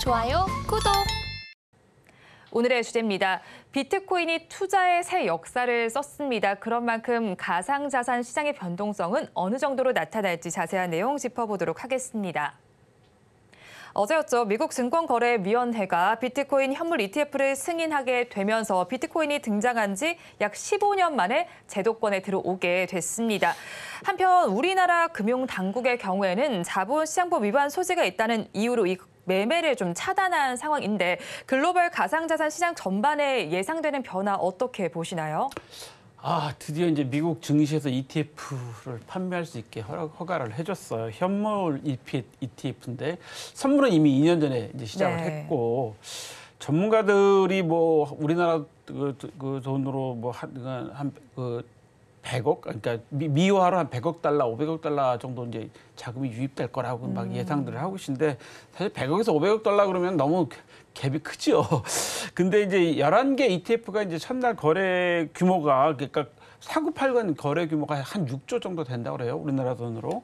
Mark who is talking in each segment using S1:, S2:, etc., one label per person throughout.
S1: 좋아요, 구독.
S2: 오늘의 주제입니다. 비트코인이 투자의 새 역사를 썼습니다. 그런 만큼 가상자산 시장의 변동성은 어느 정도로 나타날지 자세한 내용 짚어보도록 하겠습니다. 어제였죠. 미국 증권거래위원회가 비트코인 현물 ETF를 승인하게 되면서 비트코인이 등장한 지 약 15년 만에 제도권에 들어오게 됐습니다. 한편 우리나라 금융당국의 경우에는 자본시장법 위반 소지가 있다는 이유로 이 매매를 좀 차단한 상황인데 글로벌 가상자산 시장 전반에 예상되는 변화 어떻게 보시나요?
S3: 드디어 이제 미국 증시에서 ETF를 판매할 수 있게 허가를 해줬어요. 현물 ETF인데 선물은 이미 2년 전에 이제 시작을 했고 전문가들이 뭐 우리나라 그 돈으로 뭐 한 100억, 그러니까 미화로 한 100억 달러, 500억 달러 정도 이제 자금이 유입될 거라고 막 예상들을 하고 계신데 사실 100억에서 500억 달러 그러면 너무 갭이 크죠. 근데 이제 11개 ETF가 이제 첫날 거래 규모가 그러니까 사고 팔건 거래 규모가 한 6조 정도 된다고 그래요. 우리나라 돈으로.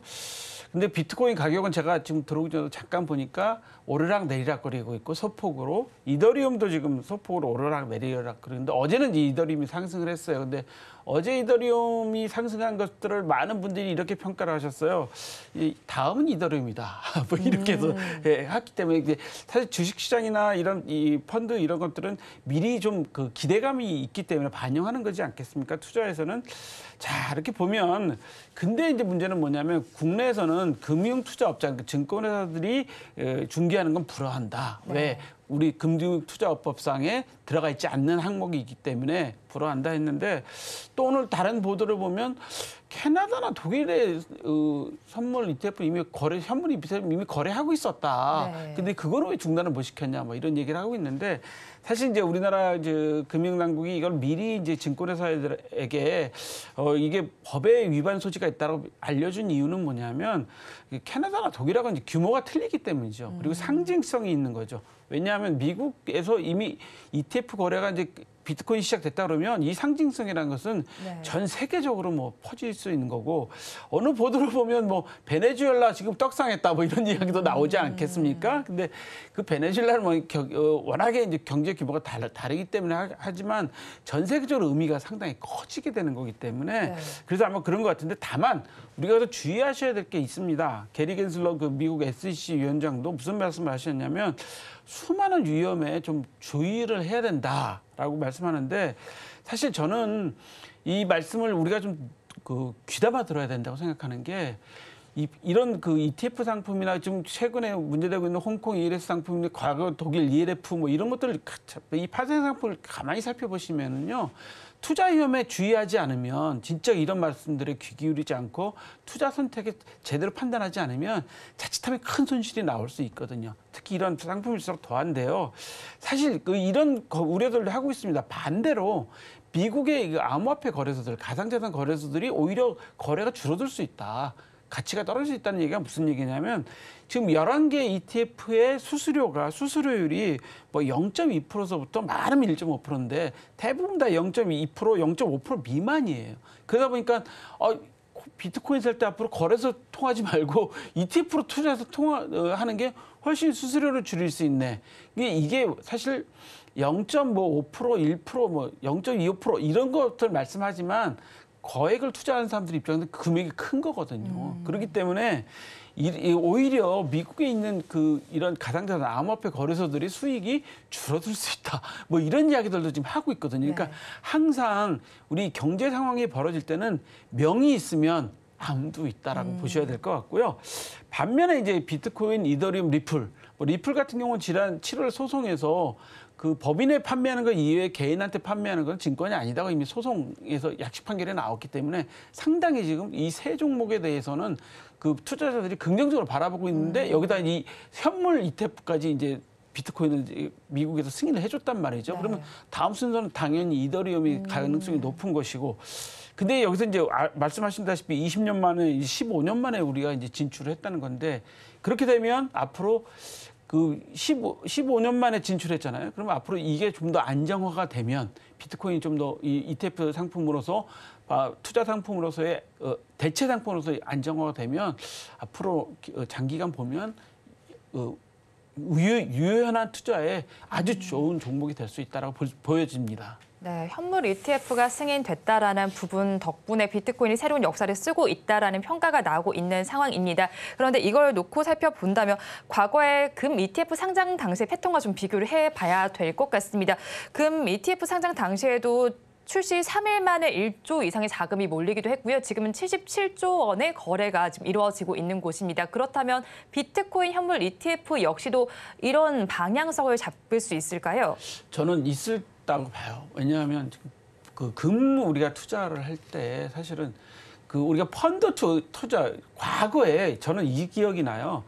S3: 근데 비트코인 가격은 제가 지금 들어오기 전에 잠깐 보니까 오르락 내리락 거리고 있고 소폭으로 이더리움도 지금 소폭으로 오르락 내리락 거리는데 어제는 이더리움이 상승을 했어요. 근데 어제 이더리움이 상승한 것들을 많은 분들이 이렇게 평가를 하셨어요. 다음은 이더리움이다. 뭐 이렇게 해서 했기 때문에 이제 사실 주식시장이나 이런 이 펀드 이런 것들은 미리 좀 그 기대감이 있기 때문에 반영하는 거지 않겠습니까? 투자에서는. 자, 이렇게 보면 근데 이제 문제는 뭐냐면 국내에서는 금융투자업자, 증권회사들이 중개하는 건 불허한다. 왜? 우리 금융투자업법상에 들어가 있지 않는 항목이기 때문에 불허한다 했는데 또 오늘 다른 보도를 보면 캐나다나 독일의 선물 ETF 현물 ETF 이미 거래하고 있었다. 근데 그거를 왜 중단을 못 시켰냐, 뭐 이런 얘기를 하고 있는데 사실 이제 우리나라 이제 금융당국이 이걸 미리 이제 증권회사들에게 이게 법에 위반 소지가 있다고 알려준 이유는 뭐냐면 캐나다나 독일하고는 규모가 틀리기 때문이죠. 그리고 상징성이 있는 거죠. 왜냐하면 미국에서 이미 ETF 거래가 이제 비트코인 시작됐다 그러면 이 상징성이라는 것은 전 세계적으로 뭐 퍼질 수 있는 거고 어느 보도를 보면 뭐 베네수엘라 지금 떡상했다 뭐 이런 이야기도 나오지 않겠습니까? 근데 그 베네수엘라는 뭐 워낙에 이제 경제 규모가 다르기 때문에 하지만 전 세계적으로 의미가 상당히 커지게 되는 거기 때문에 그래서 아마 그런 것 같은데 다만 우리가 더 주의하셔야 될 게 있습니다. 게리 겐슬러 그 미국 SEC 위원장도 무슨 말씀을 하셨냐면 수많은 위험에 좀 주의를 해야 된다라고 말씀하는데 사실 저는 이 말씀을 우리가 좀 귀담아 들어야 된다고 생각하는 게 이런 그 ETF 상품이나 좀 최근에 문제되고 있는 홍콩 ELS 상품이나 과거 독일 ELF 뭐 이런 것들 이 파생 상품을 가만히 살펴보시면은요. 투자 위험에 주의하지 않으면 진짜 이런 말씀들에 귀 기울이지 않고 투자 선택에 제대로 판단하지 않으면 자칫하면 큰 손실이 나올 수 있거든요. 특히 이런 상품일수록 더한데요. 사실 이런 우려들을 하고 있습니다. 반대로 미국의 암호화폐 거래소들, 가상자산 거래소들이 오히려 거래가 줄어들 수 있다. 가치가 떨어질 수 있다는 얘기가 무슨 얘기냐면 지금 11개 ETF의 수수료율이 뭐 0.2%서부터 많으면 1.5%인데 대부분 다 0.2%, 0.5% 미만이에요. 그러다 보니까 비트코인 살 때 앞으로 거래소 통하지 말고 ETF로 투자해서 하는 게 훨씬 수수료를 줄일 수 있네. 이게 사실 0.5%, 1%, 뭐 0.25% 이런 것들 말씀하지만 거액을 투자하는 사람들 입장에서 금액이 큰 거거든요. 그렇기 때문에 오히려 미국에 있는 이런 가상자산 암호화폐 거래소들의 수익이 줄어들 수 있다. 뭐 이런 이야기들도 지금 하고 있거든요. 그러니까 항상 우리 경제 상황이 벌어질 때는 명이 있으면 암도 있다라고 보셔야 될 것 같고요. 반면에 이제 비트코인, 이더리움, 리플, 리플 같은 경우는 지난 7월 소송에서 그 법인에 판매하는 것 이외에 개인한테 판매하는 건 증권이 아니다고 이미 소송에서 약식 판결이 나왔기 때문에 상당히 지금 이 세 종목에 대해서는 그 투자자들이 긍정적으로 바라보고 있는데 여기다 이 현물 ETF까지 이제 비트코인을 미국에서 승인을 해줬단 말이죠. 그러면 다음 순서는 당연히 이더리움이 가능성이 높은 것이고. 근데 여기서 이제 말씀하신다시피 20년 만에, 15년 만에 우리가 이제 진출을 했다는 건데 그렇게 되면 앞으로 15년 만에 진출했잖아요. 그러면 앞으로 이게 좀 더 안정화가 되면 비트코인이 좀 더 이 ETF 상품으로서 투자 상품으로서의 대체 상품으로서 안정화가 되면 앞으로 장기간 보면 유연한 투자에 아주 좋은 종목이 될 수 있다고 보여집니다.
S2: 네, 현물 ETF가 승인됐다라는 부분 덕분에 비트코인이 새로운 역사를 쓰고 있다라는 평가가 나오고 있는 상황입니다. 그런데 이걸 놓고 살펴본다면 과거의 금 ETF 상장 당시 패턴과 좀 비교를 해봐야 될 것 같습니다. 금 ETF 상장 당시에도 출시 3일 만에 1조 이상의 자금이 몰리기도 했고요. 지금은 77조 원의 거래가 지금 이루어지고 있는 곳입니다. 그렇다면 비트코인 현물 ETF 역시도 이런 방향성을 잡을 수 있을까요?
S3: 저는 있다고 봐요. 왜냐하면 지금 그 금 우리가 투자를 할 때 사실은 그 우리가 펀드 투자 과거에 저는 이 기억이 나요.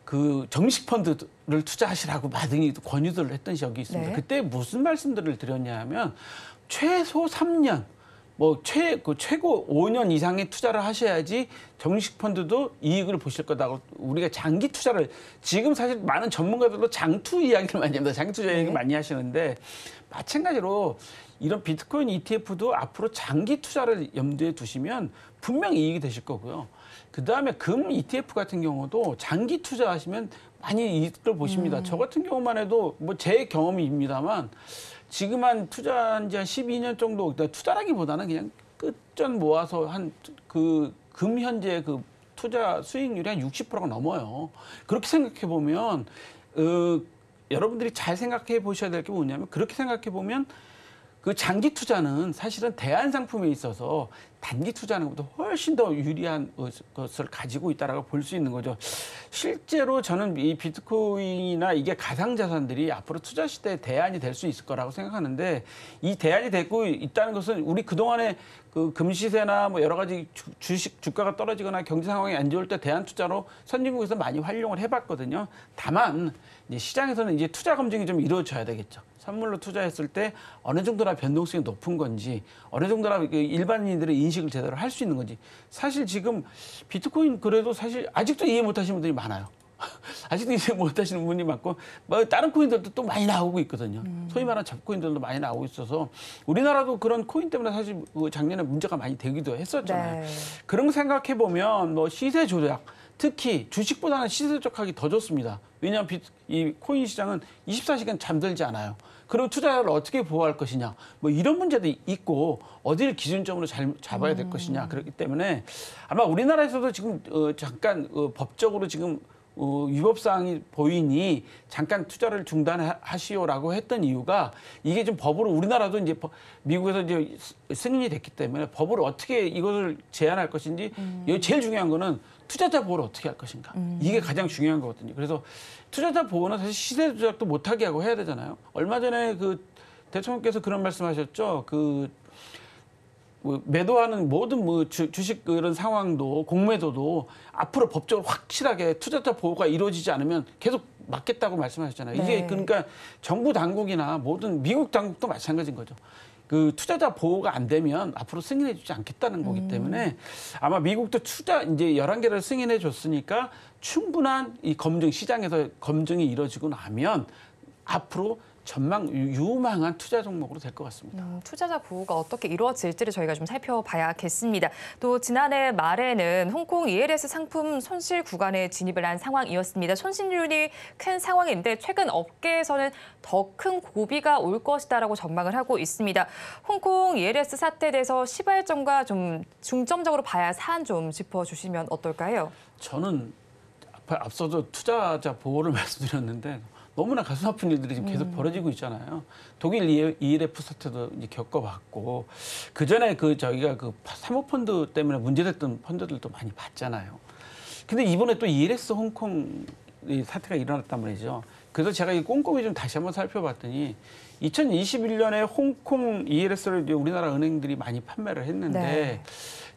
S3: 그 정식 펀드를 투자하시라고 많이 권유들을 했던 적이 있습니다.
S2: 네.
S3: 그때 무슨 말씀들을 드렸냐면 최소 3년, 최고 5년 이상의 투자를 하셔야지 정식 펀드도 이익을 보실 거다고 우리가 장기 투자를 지금 사실 많은 전문가들도 장투 이야기를 많이 합니다. 장기 투자 이야기 많이 하시는데 마찬가지로 이런 비트코인 ETF도 앞으로 장기 투자를 염두에 두시면 분명히 이익이 되실 거고요. 그다음에 금 ETF 같은 경우도 장기 투자하시면 많이 이익을 보십니다. 저 같은 경우만 해도 뭐 제 경험입니다만 지금 한 투자한 지 한 12년 정도 투자라기보다는 그냥 끝전 모아서 한 금 현재 그 투자 수익률이 한 60%가 넘어요. 그렇게 생각해 보면 여러분들이 잘 생각해 보셔야 될 게 뭐냐면 그렇게 생각해 보면 그 장기 투자는 사실은 대안 상품에 있어서 단기 투자하는 것보다 훨씬 더 유리한 것을 가지고 있다라고 볼 수 있는 거죠. 실제로 저는 이 비트코인이나 이게 가상자산들이 앞으로 투자 시대의 대안이 될 수 있을 거라고 생각하는데 이 대안이 되고 있다는 것은 우리 그동안에 그 금시세나 뭐 여러 가지 주식 주가가 떨어지거나 경제 상황이 안 좋을 때 대안 투자로 선진국에서 많이 활용을 해봤거든요. 다만 이제 시장에서는 이제 투자 검증이 좀 이루어져야 되겠죠. 선물로 투자했을 때 어느 정도나 변동성이 높은 건지 어느 정도나 일반인들의 인식을 제대로 할 수 있는 건지 사실 지금 비트코인 그래도 사실 아직도 이해 못하시는 분들이 많아요. 아직도 이해 못하시는 분이 많고 뭐 다른 코인들도 또 많이 나오고 있거든요. 소위 말하는 잡코인들도 많이 나오고 있어서 우리나라도 그런 코인 때문에 사실 작년에 문제가 많이 되기도 했었잖아요.
S2: 네.
S3: 그런 거 생각해 보면 뭐 시세 조작 특히 주식보다는 시세 조작하기 더 좋습니다. 왜냐하면 이 코인 시장은 24시간 잠들지 않아요. 그리고 투자자를 어떻게 보호할 것이냐, 뭐 이런 문제도 있고 어디를 기준점으로 잘 잡아야 될 것이냐. 그렇기 때문에 아마 우리나라에서도 지금 잠깐 법적으로 지금 위법 사항이 보이니 잠깐 투자를 중단하시오라고 했던 이유가 이게 좀 법으로 우리나라도 이제 미국에서 이제 승인이 됐기 때문에 법으로 어떻게 이것을 제한할 것인지 제일 중요한 거는 투자자 보호를 어떻게 할 것인가. 이게 가장 중요한 거거든요. 그래서 투자자 보호는 사실 시세 조작도 못하게 하고 해야 되잖아요. 얼마 전에 그 대통령께서 그런 말씀하셨죠. 매도하는 모든 주식 그런 상황도 공매도도 앞으로 법적으로 확실하게 투자자 보호가 이루어지지 않으면 계속 막겠다고 말씀하셨잖아요. 이게
S2: 네.
S3: 그러니까 정부 당국이나 모든 미국 당국도 마찬가지인 거죠. 그 투자자 보호가 안 되면 앞으로 승인해주지 않겠다는 거기 때문에 아마 미국도 투자 이제 11개를 승인해 줬으니까 충분한 이 검증 시장에서 검증이 이루어지고 나면 앞으로 유망한 투자 종목으로 될 것 같습니다.
S2: 투자자 보호가 어떻게 이루어질지를 저희가 좀 살펴봐야겠습니다. 또 지난해 말에는 홍콩 ELS 상품 손실 구간에 진입을 한 상황이었습니다. 손실률이 큰 상황인데 최근 업계에서는 더 큰 고비가 올 것이다라고 전망을 하고 있습니다. 홍콩 ELS 사태에 대해서 시발점과 좀 중점적으로 봐야 할 사안 좀 짚어주시면 어떨까요?
S3: 저는 앞서도 투자자 보호를 말씀드렸는데 너무나 가슴 아픈 일들이 지금 계속 벌어지고 있잖아요. 독일 ELF 사태도 이제 겪어봤고 그 전에 저희가 사모펀드 때문에 문제됐던 펀드들도 많이 봤잖아요. 근데 이번에 또 ELS 홍콩 사태가 일어났단 말이죠. 그래서 제가 이 꼼꼼히 좀 다시 한번 살펴봤더니 2021년에 홍콩 ELS를 이제 우리나라 은행들이 많이 판매를 했는데
S2: 네.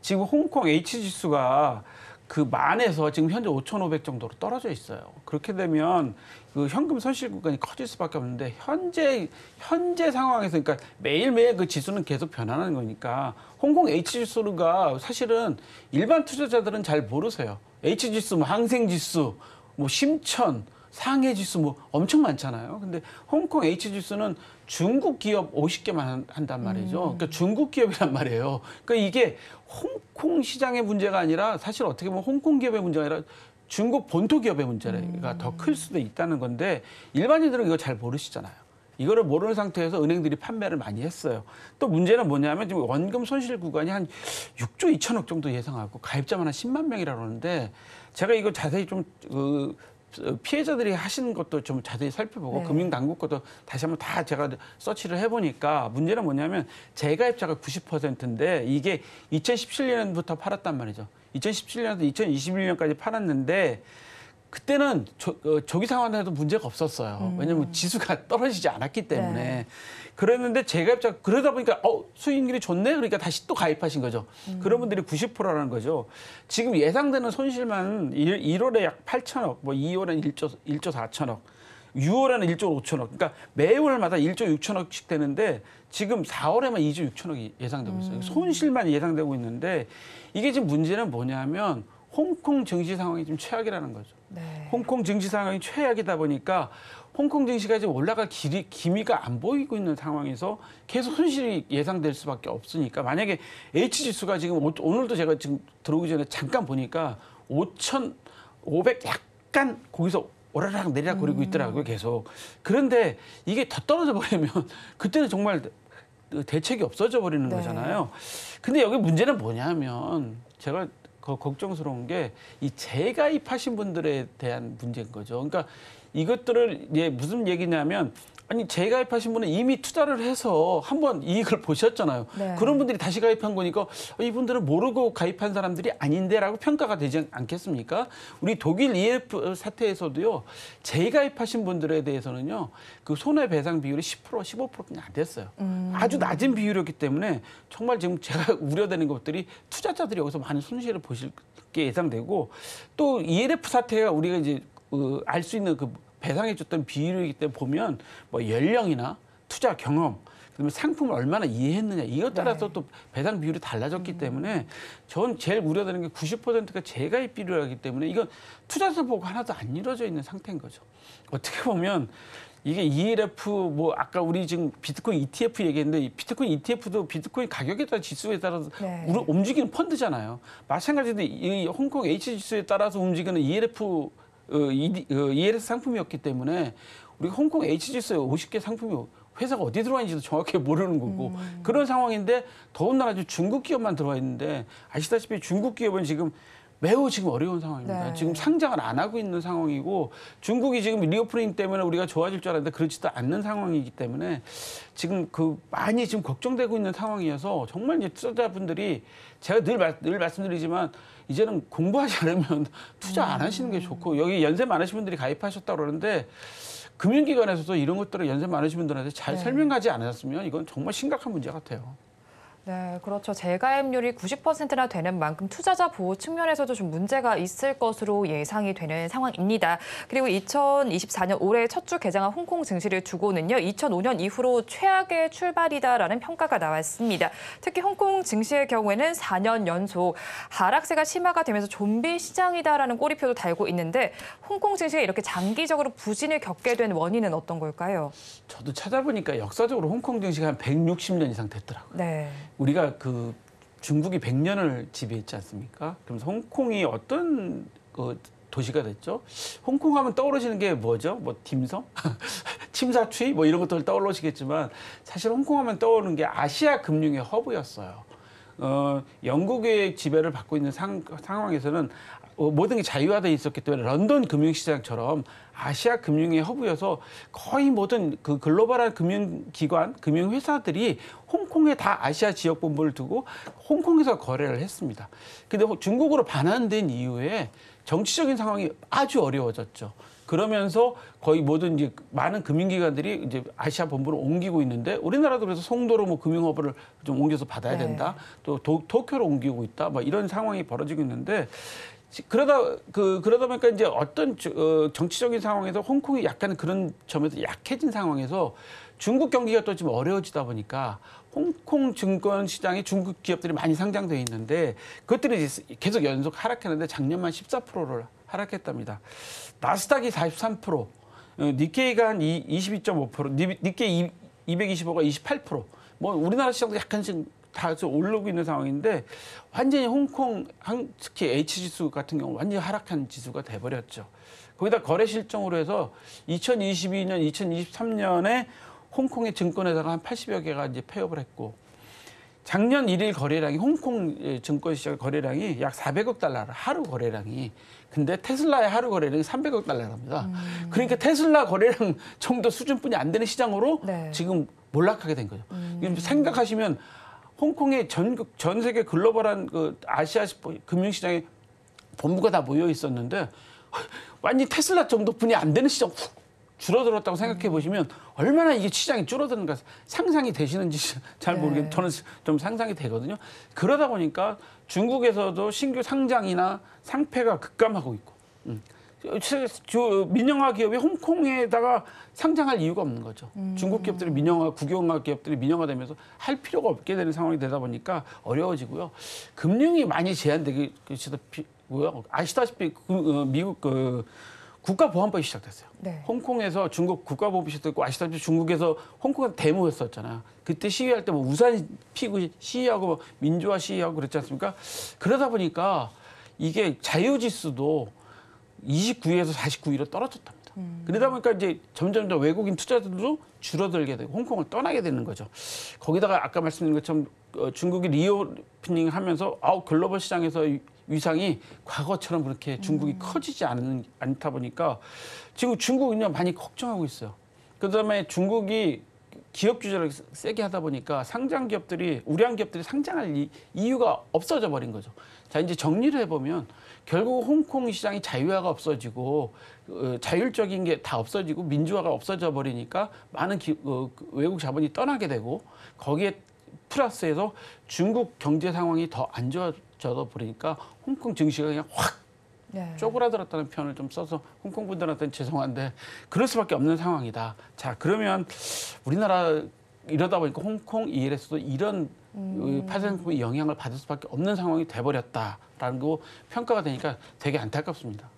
S3: 지금 홍콩 H지수가 그 만에서 지금 현재 5,500 정도로 떨어져 있어요. 그렇게 되면 그 현금 손실 구간이 커질 수밖에 없는데 현재 상황에서 그러니까 매일매일 그 지수는 계속 변하는 거니까 홍콩 H지수가 사실은 일반 투자자들은 잘 모르세요. H지수, 뭐 항생지수, 뭐 심천, 상해지수 뭐 엄청 많잖아요. 근데 홍콩 H지수는 중국 기업 50개만 한단 말이죠. 그러니까 중국 기업이란 말이에요. 그러니까 이게 홍콩 시장의 문제가 아니라 사실 어떻게 보면 홍콩 기업의 문제가 아니라 중국 본토 기업의 문제가 더 클 수도 있다는 건데 일반인들은 이거 잘 모르시잖아요. 이거를 모르는 상태에서 은행들이 판매를 많이 했어요. 또 문제는 뭐냐면 지금 원금 손실 구간이 한 6조 2천억 정도 예상하고 가입자만 한 10만 명이라고 하는데 제가 이거 자세히 좀 피해자들이 하시는 것도 좀 자세히 살펴보고
S2: 네.
S3: 금융당국 것도 다시 한번 다 제가 서치를 해보니까 문제는 뭐냐면 재가입자가 90%인데 이게 2017년부터 팔았단 말이죠. 2017년에서 2021년까지 팔았는데 그때는 조기 상환에도 문제가 없었어요. 왜냐하면 지수가 떨어지지 않았기 때문에.
S2: 네.
S3: 그랬는데 재가입자 그러다 보니까 수익률이 좋네. 그러니까 다시 또 가입하신 거죠. 그런 분들이 90%라는 거죠. 지금 예상되는 손실만 1월에 약 8천억, 뭐 2월에는 1조 4천억, 6월에는 1조 5천억. 그러니까 매월마다 1조 6천억씩 되는데 지금 4월에만 2조 6천억이 예상되고 있어요. 손실만 예상되고 있는데 이게 지금 문제는 뭐냐면 홍콩 증시 상황이 좀 최악이라는 거죠.
S2: 네.
S3: 홍콩 증시 상황이 최악이다 보니까 홍콩 증시가 지금 올라갈 기미가 안 보이고 있는 상황에서 계속 손실이 예상될 수밖에 없으니까 만약에 H지수가 지금 오늘도 제가 지금 들어오기 전에 잠깐 보니까 5,500 약간 거기서 오르락 내리락 거리고 있더라고요, 계속. 그런데 이게 더 떨어져 버리면 그때는 정말 대책이 없어져 버리는
S2: 네.
S3: 거잖아요. 근데 여기 문제는 뭐냐면 제가 걱정스러운 게 이 재가입하신 분들에 대한 문제인 거죠. 그러니까 이것들을 무슨 얘기냐면 아니 재가입하신 분은 이미 투자를 해서 한번 이익을 보셨잖아요.
S2: 네.
S3: 그런 분들이 다시 가입한 거니까 이분들은 모르고 가입한 사람들이 아닌데라고 평가가 되지 않겠습니까? 우리 독일 EF 사태에서도요. 재가입하신 분들에 대해서는요. 그 손해배상 비율이 10% 15%뿐이 안 됐어요. 아주 낮은 비율이었기 때문에 정말 지금 제가 우려되는 것들이 투자자들이 여기서 많은 손실을 보실 게 예상되고 또 ELF 사태가 우리가 이제 알 수 있는 그 배상해줬던 비율이기 때문에 보면 뭐 연령이나 투자 경험, 그다음에 상품을 얼마나 이해했느냐 이것 따라서
S2: 네.
S3: 또 배상 비율이 달라졌기 때문에 전 제일 우려되는 게 90%가 재가입 비율이기 때문에 이건 투자자 보고 하나도 안 이루어져 있는 상태인 거죠. 어떻게 보면 이게 ELF 뭐 아까 우리 지금 비트코인 ETF 얘기했는데 이 비트코인 ETF도 비트코인 가격에 따라 지수에 따라서
S2: 네.
S3: 움직이는 펀드잖아요. 마찬가지로 이 홍콩 H 지수에 따라서 움직이는 ELF ELS 상품이었기 때문에 우리 홍콩 H지수에 50개 상품이 회사가 어디 들어와 있는지도 정확히 모르는 거고 그런 상황인데 더군다나 중국 기업만 들어와 있는데 아시다시피 중국 기업은 지금 매우 지금 어려운 상황입니다.
S2: 네.
S3: 지금 상장을 안 하고 있는 상황이고 중국이 지금 리오프닝 때문에 우리가 좋아질 줄 알았는데 그렇지도 않는 상황이기 때문에 지금 많이 지금 걱정되고 있는 상황이어서 정말 이제 투자자분들이 제가 늘 말씀드리지만 이제는 공부하지 않으면 투자 안 하시는 게 좋고 여기 연세 많으신 분들이 가입하셨다고 그러는데 금융기관에서도 이런 것들을 연세 많으신 분들한테 잘
S2: 네.
S3: 설명하지 않았으면 이건 정말 심각한 문제 같아요.
S2: 네, 그렇죠. 재가입률이 90%나 되는 만큼 투자자 보호 측면에서도 좀 문제가 있을 것으로 예상이 되는 상황입니다. 그리고 2024년 올해 첫 주 개장한 홍콩 증시를 두고는요. 2005년 이후로 최악의 출발이다라는 평가가 나왔습니다. 특히 홍콩 증시의 경우에는 4년 연속 하락세가 심화가 되면서 좀비 시장이다라는 꼬리표도 달고 있는데 홍콩 증시가 이렇게 장기적으로 부진을 겪게 된 원인은 어떤 걸까요?
S3: 저도 찾아보니까 역사적으로 홍콩 증시가 한 160년 이상 됐더라고요.
S2: 네.
S3: 우리가 중국이 100년을 지배했지 않습니까? 그러면서 홍콩이 어떤 도시가 됐죠? 홍콩 하면 떠오르시는 게 뭐죠? 뭐 딤섬? 침사추이? 뭐 이런 것들 떠오르시겠지만 사실 홍콩 하면 떠오르는 게 아시아 금융의 허브였어요. 영국의 지배를 받고 있는 상황에서는 모든 게 자유화되어 있었기 때문에 런던 금융시장처럼 아시아 금융의 허브여서 거의 모든 그 글로벌한 금융기관, 금융회사들이 홍콩에 다 아시아 지역 본부를 두고 홍콩에서 거래를 했습니다. 근데 중국으로 반환된 이후에 정치적인 상황이 아주 어려워졌죠. 그러면서 거의 모든 이제 많은 금융기관들이 이제 아시아 본부를 옮기고 있는데 우리나라도 그래서 송도로 뭐 금융허브를 좀 옮겨서 받아야 된다. 또 도쿄로 옮기고 있다. 뭐 이런 상황이 벌어지고 있는데 그러다 보니까 이제 어떤 정치적인 상황에서 홍콩이 약간 그런 점에서 약해진 상황에서 중국 경기가 또 좀 어려워지다 보니까 홍콩 증권 시장에 중국 기업들이 많이 상장돼 있는데 그것들이 이제 계속 연속 하락했는데 작년만 14%를 하락했답니다. 나스닥이 43%, 니케이가 한 22.5%, 니케이 225가 28%. 뭐 우리나라 시장도 약간씩 다 오르고 있는 상황인데 완전히 홍콩, 특히 H지수 같은 경우 완전히 하락한 지수가 돼버렸죠. 거기다 거래 실적으로 해서 2022년, 2023년에 홍콩의 증권회사가 한 80여 개가 이제 폐업을 했고 작년 1일 거래량이 홍콩 증권시장 거래량이 약 400억 달러를 하루 거래량이 근데 테슬라의 하루 거래량이 300억 달러랍니다. 그러니까 테슬라 거래량 정도 수준뿐이 안 되는 시장으로
S2: 네. 지금
S3: 지금 몰락하게 된 거죠. 생각하시면 홍콩의 전 세계 글로벌한 그 아시아 금융시장에 본부가 다 모여 있었는데 완전히 테슬라 정도뿐이 안 되는 시장 훅 줄어들었다고 생각해 보시면 얼마나 이게 시장이 줄어드는가 상상이 되시는지 잘 모르겠는데 저는 좀 상상이 되거든요. 그러다 보니까 중국에서도 신규 상장이나 상폐가 급감하고 있고 민영화 기업이 홍콩에다가 상장할 이유가 없는 거죠. 중국 기업들이 국영화 기업들이 민영화되면서 할 필요가 없게 되는 상황이 되다 보니까 어려워지고요. 금융이 많이 제한되고요. 아시다시피 미국 국가보안법이 시작됐어요.
S2: 네.
S3: 홍콩에서 중국 국가보안법이 시작됐고 아시다시피 중국에서 홍콩에 데모했었잖아요. 그때 시위할 때 뭐 우산 피고 시위하고 뭐 민주화 시위하고 그랬지 않습니까? 그러다 보니까 이게 자유지수도 29위에서 49위로 떨어졌답니다. 그러다 보니까 이제 점점 외국인 투자들도 줄어들게 되고 홍콩을 떠나게 되는 거죠. 거기다가 아까 말씀드린 것처럼 중국이 리오프닝 하면서 글로벌 시장에서 위상이 과거처럼 그렇게 중국이 커지지 않다 보니까 지금 중국은요 많이 걱정하고 있어요. 그다음에 중국이 기업 규제를 세게 하다 보니까 상장 기업들이 우량 기업들이 상장할 이유가 없어져 버린 거죠. 자 이제 정리를 해보면 결국 홍콩 시장이 자유화가 없어지고 자율적인 게 다 없어지고 민주화가 없어져 버리니까 많은 외국 자본이 떠나게 되고 거기에 플러스해서 중국 경제 상황이 더 안 좋아져 버리니까 홍콩 증시가 그냥 확 쪼그라들었다는 표현을 좀 써서 홍콩 분들한테는 죄송한데 그럴 수밖에 없는 상황이다. 자 그러면 우리나라 이러다 보니까 홍콩 EL에서도 이런 파생상품의 영향을 받을 수밖에 없는 상황이 돼버렸다라는 거 평가가 되니까 되게 안타깝습니다.